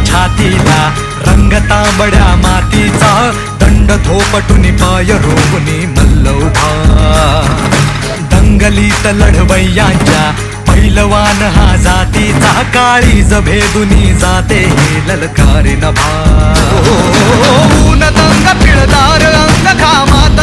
छातीला रंग तांबड्या मातीचा दंड थोपटुनी पाय रोवुनी मल्ल उभा दंगलीत लढवय्यांच्या पैलवान हा जातीचा काळीज भेदुनी जाते हे ललकारे नभा ऊन दंग पिळदार अंग घामात